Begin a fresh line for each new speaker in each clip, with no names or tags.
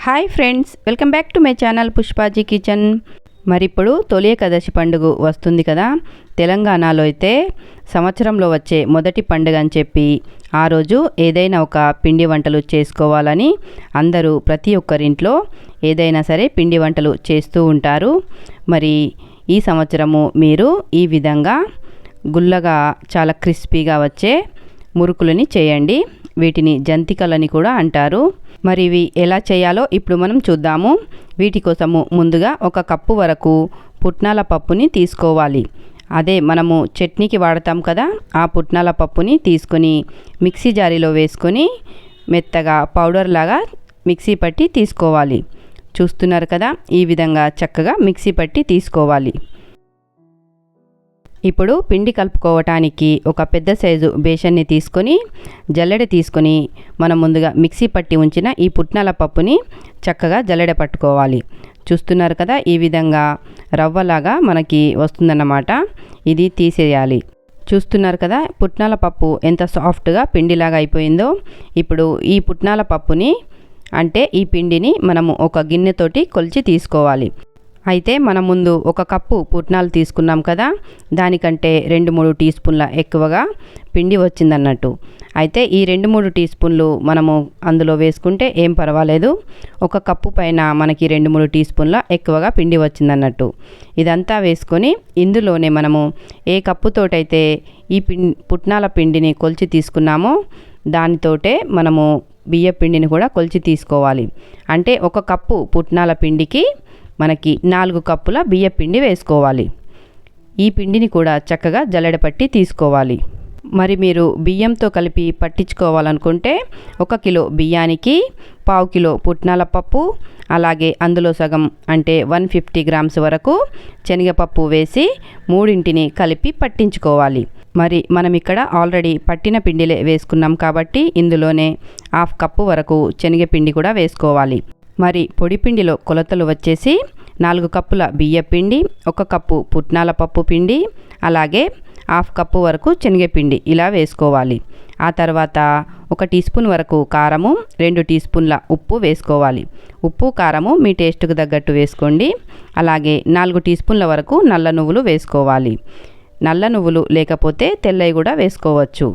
Hi friends, welcome back to my channel Pushpa ji kitchen. మరిప్పుడు తొలి ఏకాదశి పండుగ వస్తుంది కదా. తెలంగాణలో అయితే సంవత్సరంలో వచ్చే మొదటి పండుగ అని చెప్పి ఆ రోజు ఏదైనా ఒక పిండి వంటలు చేసుకోవాలని అందరూ ప్రతి ఒక్కరింట్లో ఏదైనా సరే పిండి వంటలు చేస్తూ ఉంటారు. మరి ఈ సంవత్సరము మీరు ఈ విధంగా గుల్లగా చాలా క్రిస్పీగా వచ్చే మురుకులని చేయండి. వీటిని జంతికలని కూడా అంటారు. మరి ఇవి ఎలా చేయాలో ఇప్పుడు మనం చూద్దాము. వీటి కోసము ముందుగా 1 కప్పు వరకు పుట్నాల పప్పుని తీసుకోవాలి. అదే మనము చట్నీకి వాడతాం కదా, ఆ పుట్నాల పప్పుని తీసుకొని మిక్సీ జారీలో వేసుకొని మెత్తగా పౌడర్ లాగా మిక్సీ పట్టి తీసుకోవాలి. చూస్తున్నారు కదా, ఈ విధంగా చక్కగా మిక్సీ పట్టి తీసుకోవాలి. ఇప్పుడు పిండి కలుపుకోవటానికి ఒక పెద్ద సైజు బేషన్ని తీసుకొని జల్లెడ తీసుకొని మనం ముందుగా మిక్సీ పట్టి ఉంచిన ఈ పుట్నాల పప్పుని చక్కగా జల్లెడ పట్టుకోవాలి. చూస్తున్నారు కదా, ఈ విధంగా రవ్వలాగా మనకి వస్తుందన్నమాట. ఇది తీసేయాలి. చూస్తున్నారు కదా, పుట్నాల పప్పు ఎంత సాఫ్ట్గా పిండిలాగా అయిపోయిందో. ఇప్పుడు ఈ పుట్నాల పప్పుని అంటే ఈ పిండిని మనము ఒక గిన్నెతోటి కొలిచి తీసుకోవాలి. అయితే మనం ముందు 1 కప్పు పుట్నాలు తీసుకున్నాం కదా, దానికంటే 2-3 టీ స్పూన్ల ఎక్కువగా పిండి వచ్చిందన్నట్టు. అయితే ఈ 2-3 టీ స్పూన్లు మనము అందులో వేసుకుంటే ఏం పర్వాలేదు. 1 కప్పు పైన మనకి 2-3 టీ స్పూన్ల ఎక్కువగా పిండి వచ్చిందన్నట్టు. ఇదంతా వేసుకొని ఇందులోనే మనము ఏ కప్పుతోటైతే ఈ పుట్నాల పిండిని కొలిచి తీసుకున్నామో దానితోటే మనము బియ్య పిండిని కూడా కొలిచి తీసుకోవాలి. అంటే 1 కప్పు పుట్నాల పిండికి మనకి 4 కప్పుల బియ్య పిండి వేసుకోవాలి. ఈ పిండిని కూడా చక్కగా జల్లెడపట్టి తీసుకోవాలి. మరి మీరు బియ్యంతో కలిపి పట్టించుకోవాలనుకుంటే 1 కిలో బియ్యానికి 1/2 కిలో పుట్నాల పప్పు, అలాగే అందులో సగం అంటే 150 గ్రామ్స్ వరకు శనగపప్పు వేసి మూడింటిని కలిపి పట్టించుకోవాలి. మరి మనం ఇక్కడ ఆల్రెడీ పట్టిన పిండిలే వేసుకున్నాం కాబట్టి ఇందులోనే 1/2 కప్పు వరకు శనగపిండి కూడా వేసుకోవాలి. మరి పొడిపిండిలో కొలతలు వచ్చేసి 4 కప్పుల బియ్య పిండి, 1 కప్పు పుట్నాల పప్పు పిండి, అలాగే 1/2 కప్పు వరకు శనగపిండి ఇలా వేసుకోవాలి. ఆ తర్వాత 1 టీ స్పూన్ వరకు కారము, 2 టీ స్పూన్ల ఉప్పు వేసుకోవాలి. ఉప్పు కారము మీ టేస్ట్కు తగ్గట్టు వేసుకోండి. అలాగే 4 టీ స్పూన్ల వరకు నల్ల నువ్వులు వేసుకోవాలి. నల్ల నువ్వులు లేకపోతే తెల్లవి కూడా వేసుకోవచ్చు.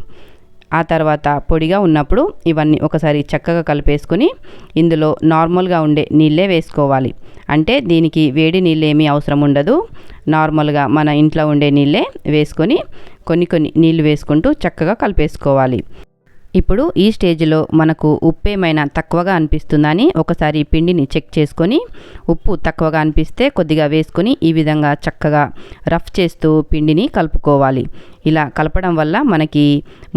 ఆ తర్వాత పొడిగా ఉన్నప్పుడు ఇవన్నీ ఒకసారి చక్కగా కలిపేసుకొని ఇందులో నార్మల్గా ఉండే నీళ్ళే వేసుకోవాలి. అంటే దీనికి వేడి నీళ్ళు ఏమీ అవసరం ఉండదు. నార్మల్గా మన ఇంట్లో ఉండే నీళ్ళే వేసుకొని కొన్ని నీళ్ళు వేసుకుంటూ చక్కగా కలిపేసుకోవాలి. ఇప్పుడు ఈ స్టేజ్లో మనకు ఉప్పు ఏమైనా తక్కువగా అనిపిస్తుందని ఒకసారి పిండిని చెక్ చేసుకొని ఉప్పు తక్కువగా అనిపిస్తే కొద్దిగా వేసుకొని ఈ విధంగా చక్కగా రఫ్ చేస్తూ పిండిని కలుపుకోవాలి. ఇలా కలపడం వల్ల మనకి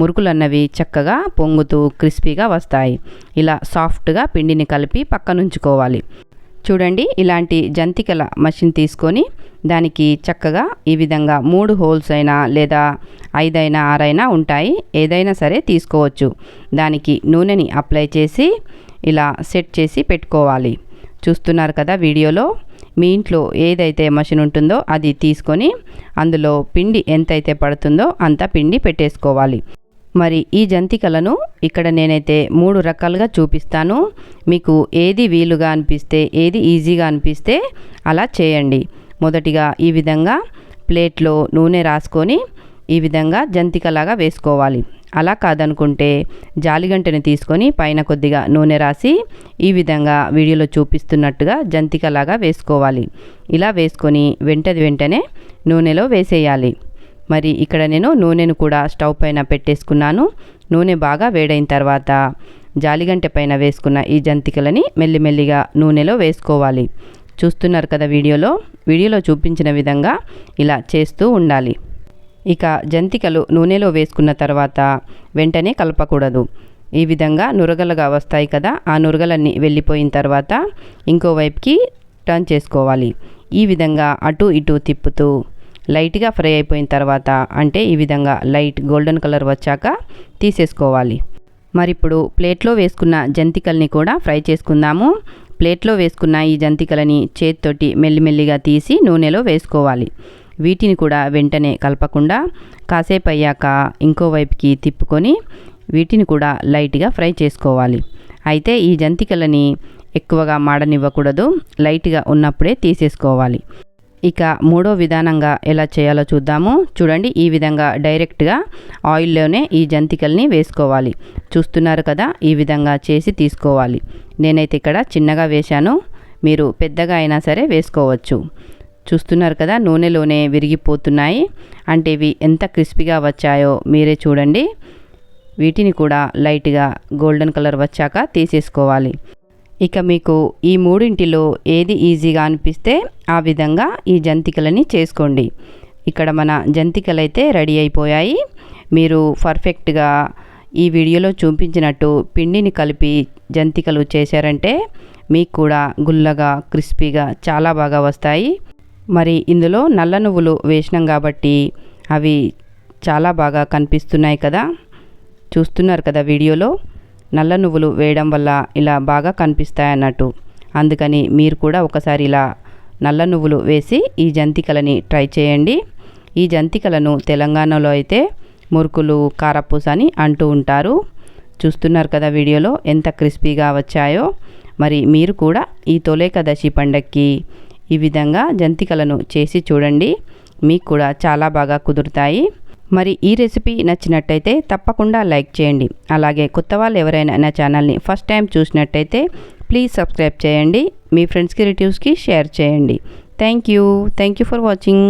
మురుకులు అన్నవి చక్కగా పొంగుతూ క్రిస్పీగా వస్తాయి. ఇలా సాఫ్ట్గా పిండిని కలిపి పక్కనుంచుకోవాలి. చూడండి, ఇలాంటి జంతికల మషిన్ తీసుకొని దానికి చక్కగా ఈ విధంగా 3 హోల్స్ అయినా లేదా 5 అయినా 6 అయినా ఉంటాయి, ఏదైనా సరే తీసుకోవచ్చు. దానికి నూనెని అప్లై చేసి ఇలా సెట్ చేసి పెట్టుకోవాలి. చూస్తున్నారు కదా వీడియోలో, మీ ఇంట్లో ఏదైతే మషిన్ ఉంటుందో అది తీసుకొని అందులో పిండి ఎంతైతే పడుతుందో అంత పిండి పెట్టేసుకోవాలి. మరి ఈ జంతికలను ఇక్కడ నేనైతే 3 రకాలుగా చూపిస్తాను. మీకు ఏది వీలుగా అనిపిస్తే, ఏది ఈజీగా అనిపిస్తే అలా చేయండి. మొదటిగా ఈ విధంగా ప్లేట్లో నూనె రాసుకొని ఈ విధంగా జంతికలాగా వేసుకోవాలి. అలా కాదనుకుంటే జాలిగంటని తీసుకొని పైన కొద్దిగా నూనె రాసి ఈ విధంగా వీడియోలో చూపిస్తున్నట్టుగా జంతికలాగా వేసుకోవాలి. ఇలా వేసుకొని వెంటనే నూనెలో వేసేయాలి. మరి ఇక్కడ నేను నూనెను కూడా స్టవ్ పైన పెట్టేసుకున్నాను. నూనె బాగా వేడైన తర్వాత జాలిగంట పైన వేసుకున్న ఈ జంతికలని మెల్లిమెల్లిగా నూనెలో వేసుకోవాలి. చూస్తున్నారు కదా వీడియోలో చూపించిన విధంగా ఇలా చేస్తూ ఉండాలి. ఇక జంతికలు నూనెలో వేసుకున్న తర్వాత వెంటనే కలపకూడదు. ఈ విధంగా నురగలుగా వస్తాయి కదా, ఆ నురగలన్నీ వెళ్ళిపోయిన తర్వాత ఇంకోవైపుకి టర్న్ చేసుకోవాలి. ఈ విధంగా అటు ఇటు తిప్పుతూ లైట్గా ఫ్రై అయిపోయిన తర్వాత అంటే ఈ విధంగా లైట్ గోల్డెన్ కలర్ వచ్చాక తీసేసుకోవాలి. మరి ఇప్పుడు ప్లేట్లో వేసుకున్న జంతికల్ని కూడా ఫ్రై చేసుకుందాము. ప్లేట్లో వేసుకున్న ఈ జంతికలని చేతితోటి మెల్లిమెల్లిగా తీసి నూనెలో వేసుకోవాలి. వీటిని కూడా వెంటనే కలపకుండా కాసేపు అయ్యాక ఇంకోవైపుకి తిప్పుకొని వీటిని కూడా లైట్గా ఫ్రై చేసుకోవాలి. అయితే ఈ జంతికలని ఎక్కువగా మాడనివ్వకూడదు, లైట్గా ఉన్నప్పుడే తీసేసుకోవాలి. ఇక మూడో విధానంగా ఎలా చేయాలో చూద్దాము. చూడండి, ఈ విధంగా డైరెక్ట్గా ఆయిల్లోనే ఈ జంతికల్ని వేసుకోవాలి. చూస్తున్నారు కదా, ఈ విధంగా చేసి తీసుకోవాలి. నేనైతే ఇక్కడ చిన్నగా వేశాను, మీరు పెద్దగా అయినా సరే వేసుకోవచ్చు. చూస్తున్నారు కదా, నూనెలోనే విరిగిపోతున్నాయి. అంటే ఇవి ఎంత క్రిస్పీగా వచ్చాయో మీరే చూడండి. వీటిని కూడా లైట్గా గోల్డెన్ కలర్ వచ్చాక తీసేసుకోవాలి. ఇక మీకు ఈ మూడింటిలో ఏది ఈజీగా అనిపిస్తే ఆ విధంగా ఈ జంతికలని చేసుకోండి. ఇక్కడ మన జంతికలు అయితే రెడీ అయిపోయాయి. మీరు పర్ఫెక్ట్గా ఈ వీడియోలో చూపించినట్టు పిండిని కలిపి జంతికలు చేశారంటే మీకు కూడా గుల్లగా క్రిస్పీగా చాలా బాగా వస్తాయి. మరి ఇందులో నల్ల నువ్వులు వేసినాం కాబట్టి అవి చాలా బాగా కనిపిస్తున్నాయి కదా. చూస్తున్నారు కదా వీడియోలో, నల్ల నువ్వులు వేయడం వల్ల ఇలా బాగా కనిపిస్తాయి అన్నట్టు. అందుకని మీరు కూడా ఒకసారి ఇలా నల్ల నువ్వులు వేసి ఈ జంతికలని ట్రై చేయండి. ఈ జంతికలను తెలంగాణలో అయితే మురుకులు, కారపూస అని అంటూ ఉంటారు. చూస్తున్నారు కదా వీడియోలో ఎంత క్రిస్పీగా వచ్చాయో. మరి మీరు కూడా ఈ తొలేకాదశి పండక్కి ఈ విధంగా జంతికలను చేసి చూడండి, మీకు కూడా చాలా బాగా కుదురుతాయి. మరి ఈ రెసిపీ నచ్చినట్టయితే తప్పకుండా లైక్ చేయండి. అలాగే కొత్త వాళ్ళు ఎవరైనా నా ఛానల్ని ఫస్ట్ టైం చూసినట్టయితే ప్లీజ్ సబ్స్క్రైబ్ చేయండి. మీ ఫ్రెండ్స్కి, రిలేటివ్స్కి షేర్ చేయండి. Thank you for watching.